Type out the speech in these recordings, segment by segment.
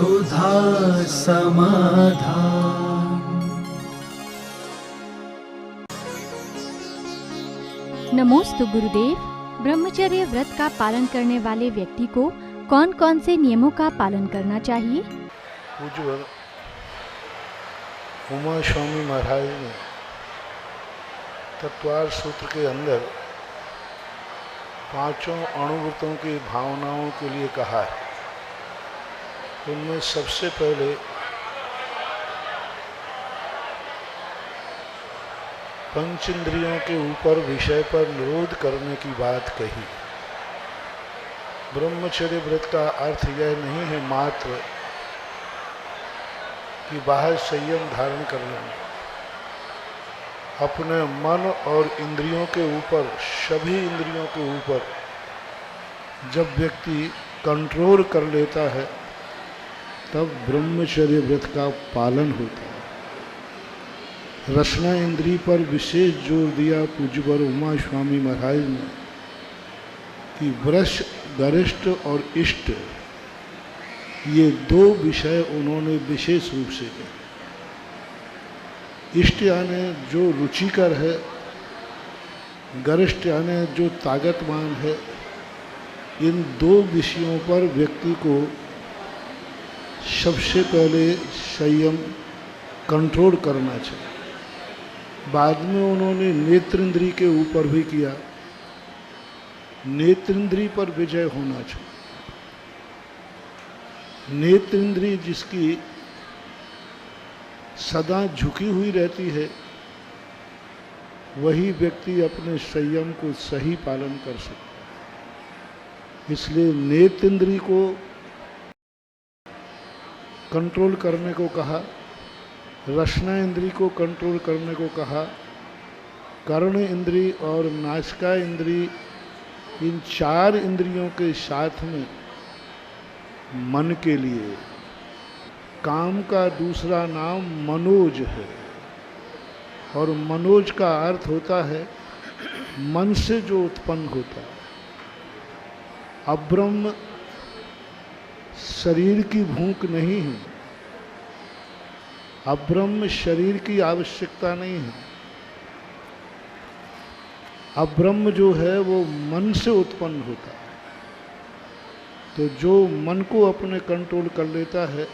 सुधा समाधान। नमोस्तु गुरुदेव। ब्रह्मचर्य व्रत का पालन करने वाले व्यक्ति को कौन कौन से नियमों का पालन करना चाहिए? पूज्य उमा स्वामी महाराज ने तत्वार सूत्र के अंदर पांचों अणुव्रतों की भावनाओं के लिए कहा है। उनमें सबसे पहले पंच इंद्रियों के ऊपर विषय पर निरोध करने की बात कही। ब्रह्मचर्य व्रत का अर्थ यह नहीं है मात्र कि बाहर संयम धारण कर लेना। अपने मन और इंद्रियों के ऊपर, सभी इंद्रियों के ऊपर जब व्यक्ति कंट्रोल कर लेता है तब ब्रह्मचर्य व्रत का पालन होता है। रसना इंद्री पर विशेष जोर दिया पूज्यवर उमा स्वामी महाराज ने कि वृष, गरिष्ठ और इष्ट, ये दो विषय उन्होंने विशेष रूप से किए। इष्ट यानी जो रुचिकर है, गरिष्ठ यानी जो ताकतवान है। इन दो विषयों पर व्यक्ति को सबसे पहले संयम कंट्रोल करना चाहिए। बाद में उन्होंने नेत्रेंद्री के ऊपर भी किया। नेत्रेंद्री पर विजय होना चाहिए। नेत्रेंद्री जिसकी सदा झुकी हुई रहती है, वही व्यक्ति अपने संयम को सही पालन कर सकता है। इसलिए नेत्रेंद्री को कंट्रोल करने को कहा, रसना इंद्री को कंट्रोल करने को कहा, कर्ण इंद्री और नासिका इंद्री, इन चार इंद्रियों के साथ में मन के लिए, काम का दूसरा नाम मनोज है और मनोज का अर्थ होता है मन से जो उत्पन्न होता है। अब्रह्म शरीर की भूख नहीं है, अब्रह्म शरीर की आवश्यकता नहीं है। अब्रह्म जो है वो मन से उत्पन्न होता है। तो जो मन को अपने कंट्रोल कर लेता है,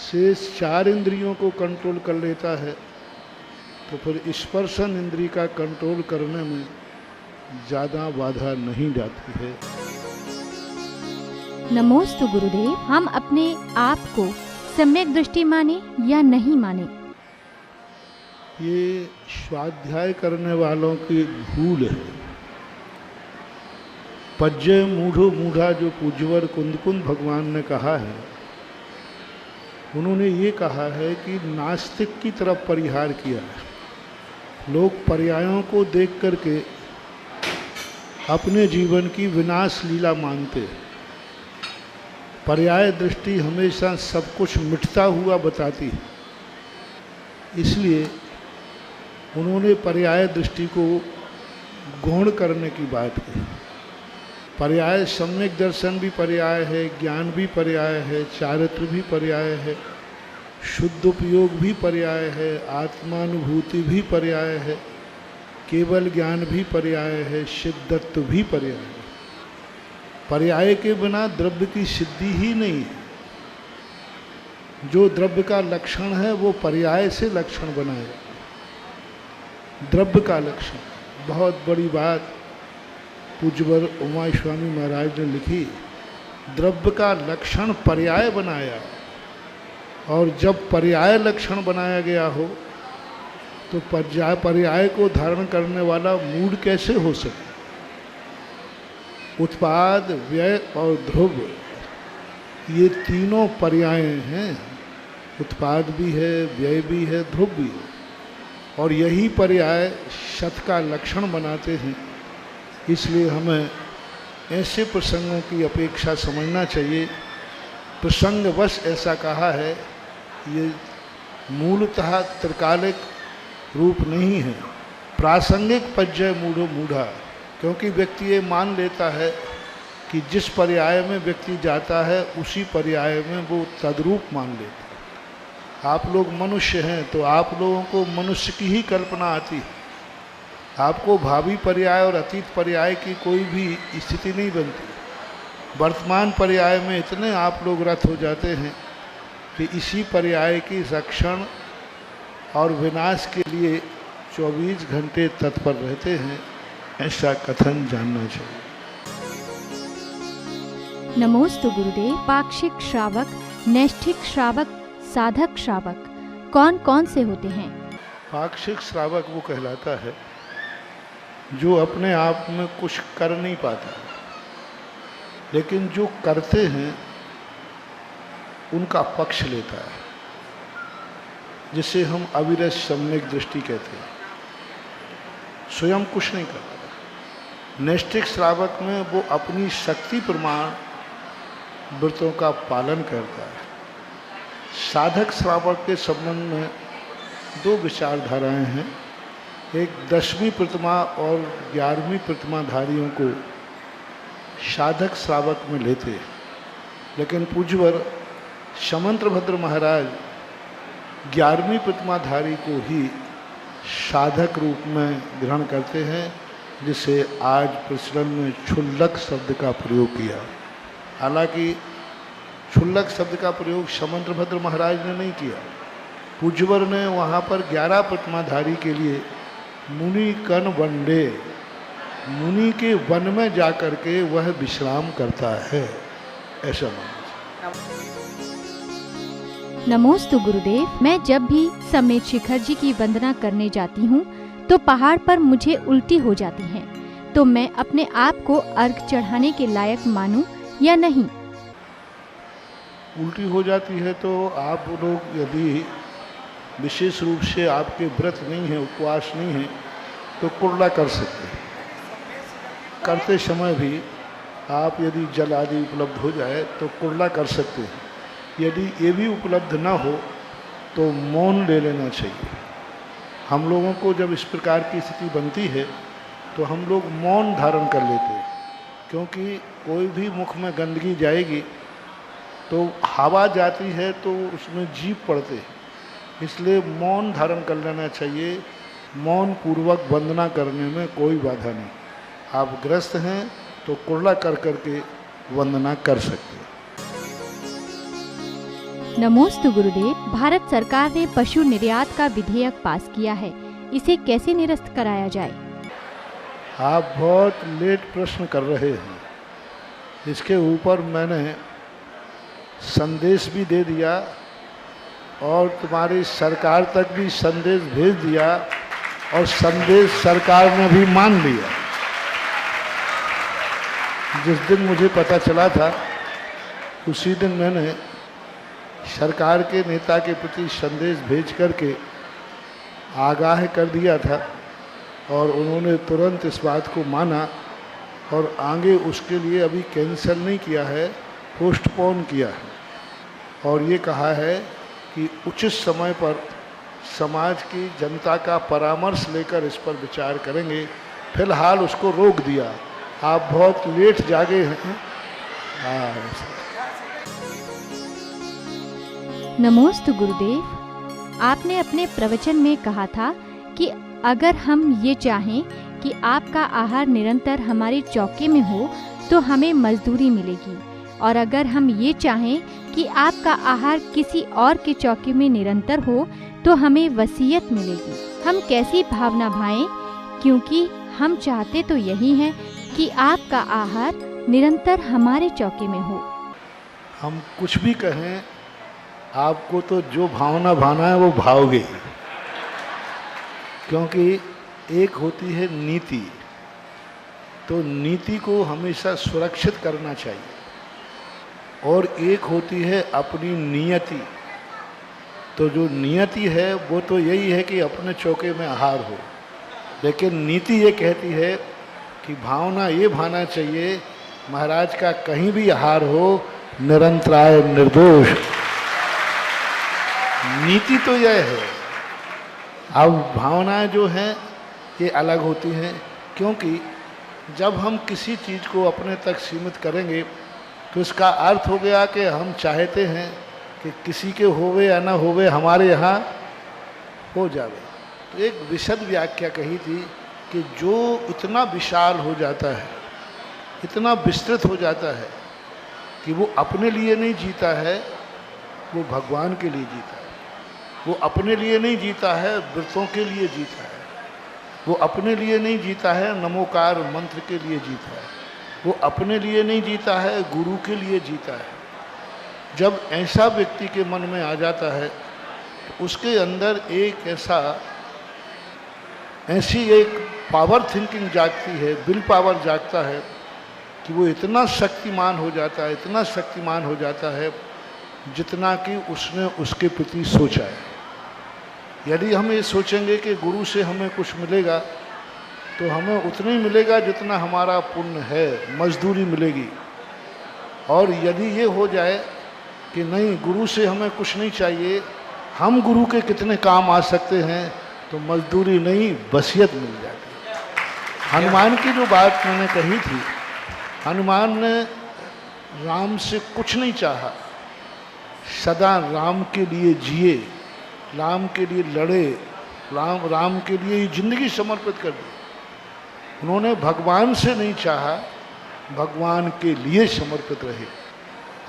शेष चार इंद्रियों को कंट्रोल कर लेता है, तो फिर स्पर्शन इंद्री का कंट्रोल करने में ज़्यादा बाधा नहीं जाती है। नमोस्तु गुरुदेव। हम अपने आप को सम्यक दृष्टि माने या नहीं माने? ये स्वाध्याय करने वालों की भूल है। पज्जय मूढ़ो मूढ़ा जो पूज्यवर कुंदकुंद भगवान ने कहा है, उन्होंने ये कहा है कि नास्तिक की तरफ परिहार किया है। लोग पर्यायों को देख करके अपने जीवन की विनाश लीला मानते हैं। पर्याय दृष्टि हमेशा सब कुछ मिटता हुआ बताती है। इसलिए उन्होंने पर्याय दृष्टि को गौण करने की बात की। पर्याय सम्यक दर्शन भी पर्याय है, ज्ञान भी पर्याय है, चारित्र भी पर्याय है, शुद्ध उपयोग भी पर्याय है, आत्मानुभूति भी पर्याय है, केवल ज्ञान भी पर्याय है, सिद्धत्व भी पर्याय है। पर्याय के बिना द्रव्य की सिद्धि ही नहीं है। जो द्रव्य का लक्षण है वो पर्याय से लक्षण बनाएगा। द्रव्य का लक्षण, बहुत बड़ी बात पूज्यवर उमा स्वामी महाराज ने लिखी। द्रव्य का लक्षण पर्याय बनाया, और जब पर्याय लक्षण बनाया गया हो तो पर्याय को धारण करने वाला मूड कैसे हो सकता? उत्पाद, व्यय और ध्रुव, ये तीनों पर्याय हैं। उत्पाद भी है, व्यय भी है, ध्रुव भी है, और यही पर्याय शत का लक्षण बनाते हैं। इसलिए हमें ऐसे प्रसंगों की अपेक्षा समझना चाहिए। प्रसंगवश ऐसा कहा है, ये मूलतः त्रिकालिक रूप नहीं है। प्रासंगिक पज्जय मूढ़ो मूढ़ा, क्योंकि व्यक्ति ये मान लेता है कि जिस पर्याय में व्यक्ति जाता है उसी पर्याय में वो तद्रूप मान लेता है। आप लोग मनुष्य हैं तो आप लोगों को मनुष्य की ही कल्पना आती है, आपको भावी पर्याय और अतीत पर्याय की कोई भी स्थिति नहीं बनती। वर्तमान पर्याय में इतने आप लोग रत हो जाते हैं कि इसी पर्याय की रक्षण और विनाश के लिए 24 घंटे तत्पर रहते हैं, ऐसा कथन जानना चाहिए। नमोस्तु गुरुदेव। पाक्षिक श्रावक, नैष्ठिक श्रावक, साधक श्रावक कौन कौन से होते हैं? पाक्षिक श्रावक वो कहलाता है जो अपने आप में कुछ कर नहीं पाता, लेकिन जो करते हैं उनका पक्ष लेता है, जिसे हम अविरत सम्यक दृष्टि कहते हैं। स्वयं कुछ नहीं करता। नैष्ठिक श्रावक में वो अपनी शक्ति प्रमाण व्रतों का पालन करता है। साधक श्रावक के संबंध में दो विचारधाराएं हैं। एक 10वीं प्रतिमा और 11वीं प्रतिमाधारियों को साधक श्रावक में लेते हैं, लेकिन पूज्यवर समंतभद्र महाराज 11वीं प्रतिमाधारी को ही साधक रूप में ग्रहण करते हैं, जिसे आज प्रचलन में क्षुल्लक शब्द का प्रयोग किया। हालांकि क्षुल्लक शब्द का प्रयोग समंतभद्र महाराज ने नहीं किया, पूज्यवर ने वहाँ पर 11 प्रतिमाधारी के लिए मुनि कन वंडे, मुनि के वन में जाकर के वह विश्राम करता है, ऐसा माना। नमोस्तु गुरुदेव। मैं जब भी समेत शिखर जी की वंदना करने जाती हूँ तो पहाड़ पर मुझे उल्टी हो जाती है, तो मैं अपने आप को अर्घ चढ़ाने के लायक मानूं या नहीं? उल्टी हो जाती है तो आप लोग यदि विशेष रूप से आपके व्रत नहीं है, उपवास नहीं है, तो कुर्ला कर सकते हैं। करते समय भी आप यदि जल आदि उपलब्ध हो जाए तो कुर्ला कर सकते हैं। यदि ये भी उपलब्ध ना हो तो मौन ले लेना चाहिए। हम लोगों को जब इस प्रकार की स्थिति बनती है तो हम लोग मौन धारण कर लेते हैं, क्योंकि कोई भी मुख में गंदगी जाएगी तो हवा जाती है तो उसमें जीभ पड़ते हैं, इसलिए मौन धारण कर लेना चाहिए। मौन पूर्वक वंदना करने में कोई बाधा नहीं। आप ग्रस्त हैं तो कुर्ला कर करके वंदना कर सकते हैं। नमोस्तु गुरुदेव। भारत सरकार ने पशु निर्यात का विधेयक पास किया है, इसे कैसे निरस्त कराया जाए? आप बहुत लेट प्रश्न कर रहे हैं। इसके ऊपर मैंने संदेश भी दे दिया और तुम्हारी सरकार तक भी संदेश भेज दिया और संदेश सरकार ने भी मान लिया। जिस दिन मुझे पता चला था उसी दिन मैंने सरकार के नेता के प्रति संदेश भेज करके आगाह कर दिया था और उन्होंने तुरंत इस बात को माना और आगे उसके लिए अभी कैंसिल नहीं किया है, पोस्टपोन किया है और ये कहा है कि उचित समय पर समाज की जनता का परामर्श लेकर इस पर विचार करेंगे। फिलहाल उसको रोक दिया। आप बहुत लेट जागे हैं। नमोस्तु गुरुदेव। आपने अपने प्रवचन में कहा था कि अगर हम ये चाहें कि आपका आहार निरंतर हमारे चौके में हो तो हमें मजदूरी मिलेगी, और अगर हम ये चाहें कि आपका आहार किसी और के चौके में निरंतर हो तो हमें वसीयत मिलेगी। हम कैसी भावना भाएं, क्योंकि हम चाहते तो यही हैं कि आपका आहार निरंतर हमारे चौके में हो। हम कुछ भी कहें, आपको तो जो भावना भाना है वो भाओगे, क्योंकि एक होती है नीति, तो नीति को हमेशा सुरक्षित करना चाहिए, और एक होती है अपनी नियति। तो जो नियति है वो तो यही है कि अपने चौके में आहार हो, लेकिन नीति ये कहती है कि भावना ये भाना चाहिए महाराज का कहीं भी आहार हो निरंतराय निर्दोष। नीति तो यह है। अब भावनाएं जो हैं ये अलग होती हैं, क्योंकि जब हम किसी चीज़ को अपने तक सीमित करेंगे तो इसका अर्थ हो गया कि हम चाहते हैं कि किसी के होवे या ना होवे हमारे यहाँ हो जावे। तो एक विशद व्याख्या कही थी कि जो इतना विशाल हो जाता है, इतना विस्तृत हो जाता है कि वो अपने लिए नहीं जीता है, वो भगवान के लिए जीता है। वो अपने लिए नहीं जीता है, व्रतों के लिए जीता है। वो अपने लिए नहीं जीता है, नमोकार मंत्र के लिए जीता है। वो अपने लिए नहीं जीता है, गुरु के लिए जीता है। जब ऐसा व्यक्ति के मन में आ जाता है तो उसके अंदर एक ऐसी एक पावर थिंकिंग जागती है, विल पावर जागता है कि वो इतना शक्तिमान हो जाता है, इतना शक्तिमान हो जाता है जितना कि उसने उसके प्रति सोचा है। यदि हम ये सोचेंगे कि गुरु से हमें कुछ मिलेगा तो हमें उतना ही मिलेगा जितना हमारा पुण्य है, मजदूरी मिलेगी। और यदि ये हो जाए कि नहीं, गुरु से हमें कुछ नहीं चाहिए, हम गुरु के कितने काम आ सकते हैं, तो मजदूरी नहीं, वसीयत मिल जाती। हनुमान की जो बात मैंने कही थी, हनुमान ने राम से कुछ नहीं चाहा, सदा राम के लिए जिए, राम के लिए लड़े, राम के लिए ही जिंदगी समर्पित कर दी। उन्होंने भगवान से नहीं चाहा, भगवान के लिए समर्पित रहे।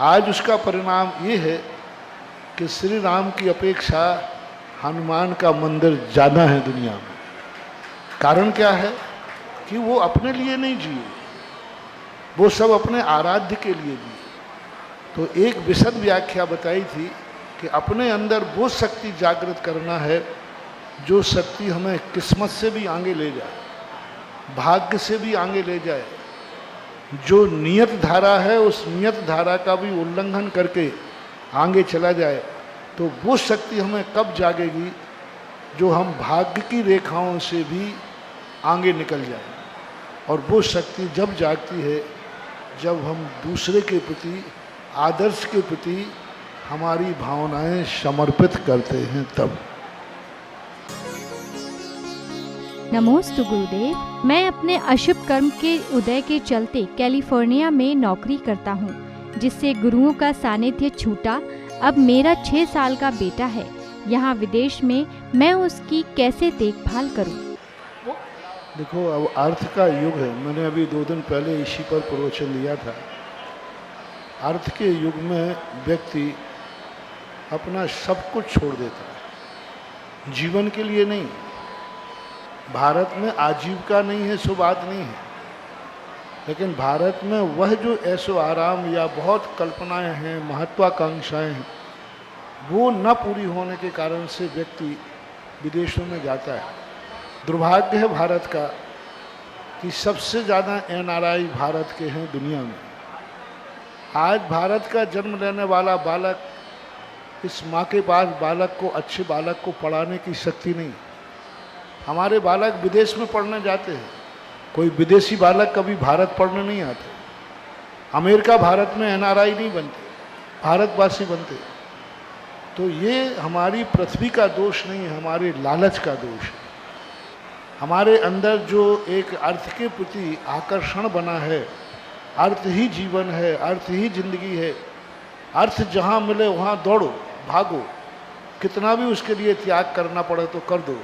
आज उसका परिणाम ये है कि श्री राम की अपेक्षा हनुमान का मंदिर ज़्यादा है दुनिया में। कारण क्या है कि वो अपने लिए नहीं जिए, वो सब अपने आराध्य के लिए जिए। तो एक विशद व्याख्या बताई थी कि अपने अंदर वो शक्ति जागृत करना है जो शक्ति हमें किस्मत से भी आगे ले जाए, भाग्य से भी आगे ले जाए, जो नियत धारा है उस नियत धारा का भी उल्लंघन करके आगे चला जाए। तो वो शक्ति हमें कब जागेगी, जो हम भाग्य की रेखाओं से भी आगे निकल जाए। और वो शक्ति जब जागती है जब हम दूसरे के प्रति, आदर्श के प्रति हमारी भावनाएं समर्पित करते हैं तब। नमोस्तु गुरुदेव। मैं अपने अशुभ कर्म के उदय के चलते कैलिफोर्निया में नौकरी करता हूँ, जिससे गुरुओं का सानिध्य छूटा। अब मेरा 6 साल का बेटा है यहाँ विदेश में, मैं उसकी कैसे देखभाल करूँ? देखो, अब अर्थ का युग है। मैंने अभी 2 दिन पहले इसी पर प्रवचन दिया था। अर्थ के युग में व्यक्ति अपना सब कुछ छोड़ देता है, जीवन के लिए नहीं। भारत में आजीविका नहीं है सो बात नहीं है, लेकिन भारत में वह जो ऐशो आराम या बहुत कल्पनाएं हैं, महत्वाकांक्षाएं हैं, वो न पूरी होने के कारण से व्यक्ति विदेशों में जाता है। दुर्भाग्य है भारत का कि सबसे ज़्यादा NRI भारत के हैं दुनिया में। आज भारत का जन्म लेने वाला बालक, इस माँ के पास बालक को, अच्छे बालक को पढ़ाने की शक्ति नहीं। हमारे बालक विदेश में पढ़ने जाते हैं, कोई विदेशी बालक कभी भारत पढ़ने नहीं आते। अमेरिका भारत में NRI नहीं बनते, भारतवासी बनते। तो ये हमारी पृथ्वी का दोष नहीं है, हमारे लालच का दोष है। हमारे अंदर जो एक अर्थ के प्रति आकर्षण बना है, अर्थ ही जीवन है, अर्थ ही जिंदगी है। अर्थ जहाँ मिले वहाँ दौड़ो, भागो, कितना भी उसके लिए त्याग करना पड़े तो कर दो।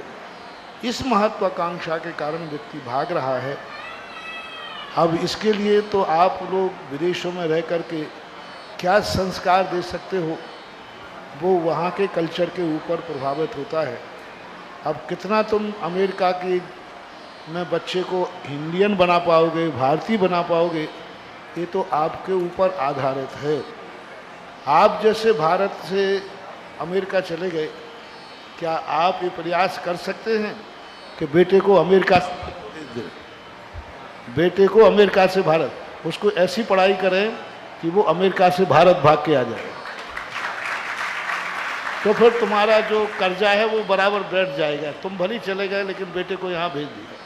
इस महत्वाकांक्षा के कारण व्यक्ति भाग रहा है। अब इसके लिए तो आप लोग विदेशों में रह कर के क्या संस्कार दे सकते हो, वो वहाँ के कल्चर के ऊपर प्रभावित होता है। अब कितना तुम अमेरिका के में बच्चे को इंडियन बना पाओगे, भारतीय बना पाओगे, ये तो आपके ऊपर आधारित है। आप जैसे भारत से अमेरिका चले गए, क्या आप ये प्रयास कर सकते हैं कि बेटे को अमेरिका से भेज दें, बेटे को अमेरिका से भारत, उसको ऐसी पढ़ाई करें कि वो अमेरिका से भारत भाग के आ जाए? तो फिर तुम्हारा जो कर्जा है वो बराबर बैठ जाएगा। तुम भले चले गए लेकिन बेटे को यहाँ भेज दिया।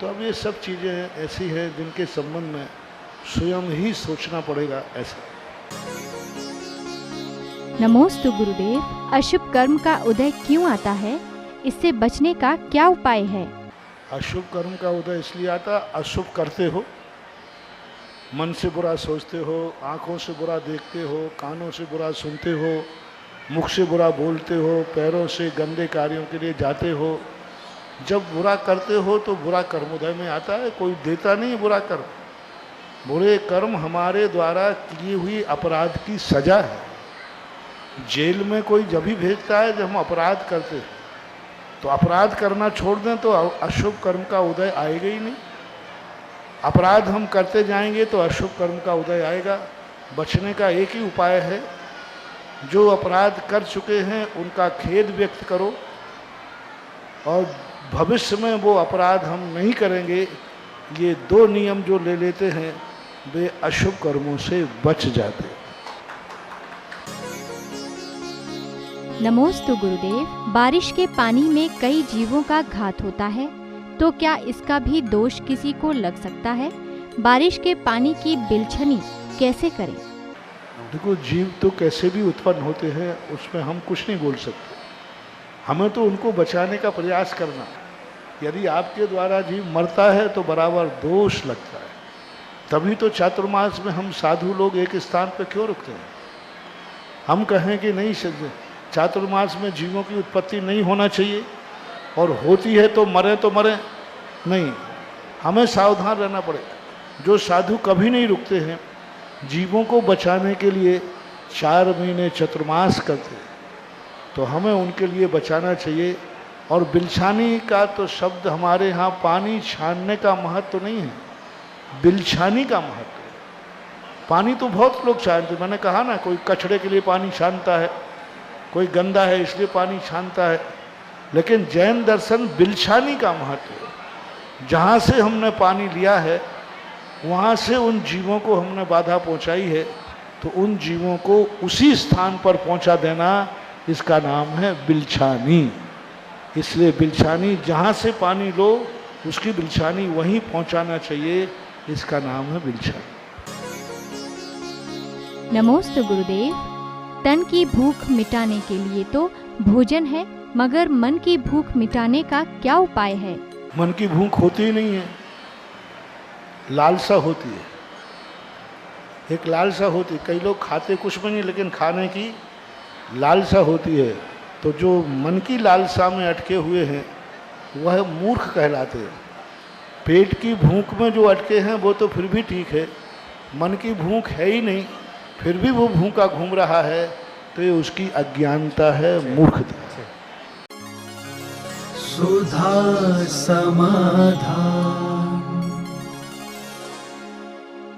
तो अब ये सब चीज़ें ऐसी हैं जिनके संबंध में स्वयं ही सोचना पड़ेगा। ऐसा। नमोस्तु गुरुदेव। अशुभ कर्म का उदय क्यों आता है, इससे बचने का क्या उपाय है? अशुभ कर्म का उदय इसलिए आता, अशुभ करते हो, मन से बुरा सोचते हो, आंखों से बुरा देखते हो, कानों से बुरा सुनते हो, मुख से बुरा बोलते हो, पैरों से गंदे कार्यों के लिए जाते हो। जब बुरा करते हो तो बुरा कर्म उदय में आता है। कोई देता नहीं बुरा कर्म। बुरे कर्म हमारे द्वारा की हुई अपराध की सजा है। जेल में कोई जब भी भेजता है जब हम अपराध करते हैं, तो अपराध करना छोड़ दें तो अशुभ कर्म का उदय आएगा ही नहीं। अपराध हम करते जाएंगे तो अशुभ कर्म का उदय आएगा। बचने का एक ही उपाय है, जो अपराध कर चुके हैं उनका खेद व्यक्त करो और भविष्य में वो अपराध हम नहीं करेंगे। ये दो नियम जो ले लेते हैं वे अशुभ कर्मों से बच जाते हैं। नमोस्तु गुरुदेव। बारिश के पानी में कई जीवों का घात होता है, तो क्या इसका भी दोष किसी को लग सकता है? बारिश के पानी की बिलछनी कैसे करें? देखो, जीव तो कैसे भी उत्पन्न होते हैं, उसमें हम कुछ नहीं बोल सकते। हमें तो उनको बचाने का प्रयास करना। यदि आपके द्वारा जीव मरता है तो बराबर दोष लगता है। तभी तो चातुर्मास में हम साधु लोग एक स्थान पर क्यों रुकते हैं? हम कहें कि नहीं, चातुर्मास में जीवों की उत्पत्ति नहीं होना चाहिए, और होती है तो मरे नहीं। हमें सावधान रहना पड़ेगा। जो साधु कभी नहीं रुकते हैं, जीवों को बचाने के लिए 4 महीने चतुर्मास करते हैं, तो हमें उनके लिए बचाना चाहिए। और बिलछानी का तो शब्द हमारे यहाँ पानी छानने का महत्व नहीं है, बिलछानी का महत्व है। पानी तो बहुत लोग छानते, मैंने कहा ना, कोई कचड़े के लिए पानी छानता है, कोई गंदा है इसलिए पानी छानता है, लेकिन जैन दर्शन बिलछानी का महत्व है। जहाँ से हमने पानी लिया है वहाँ से उन जीवों को हमने बाधा पहुँचाई है, तो उन जीवों को उसी स्थान पर पहुँचा देना, इसका नाम है बिलछानी। इसलिए बिलछानी, जहाँ से पानी लो उसकी बिलछानी वहीं पहुँचाना चाहिए, इसका नाम है बिलछानी। नमोस्तु गुरुदेव। तन की भूख मिटाने के लिए तो भोजन है, मगर मन की भूख मिटाने का क्या उपाय है? मन की भूख होती ही नहीं है, लालसा होती है। एक लालसा होती है। कई लोग खाते कुछ भी नहीं, लेकिन खाने की लालसा होती है। तो जो मन की लालसा में अटके हुए हैं वह मूर्ख कहलाते हैं। पेट की भूख में जो अटके हैं वो तो फिर भी ठीक है, मन की भूख है ही नहीं, फिर भी वो भूखा घूम रहा है, तो ये उसकी अज्ञानता है, मूर्खता है। सुधा समाधान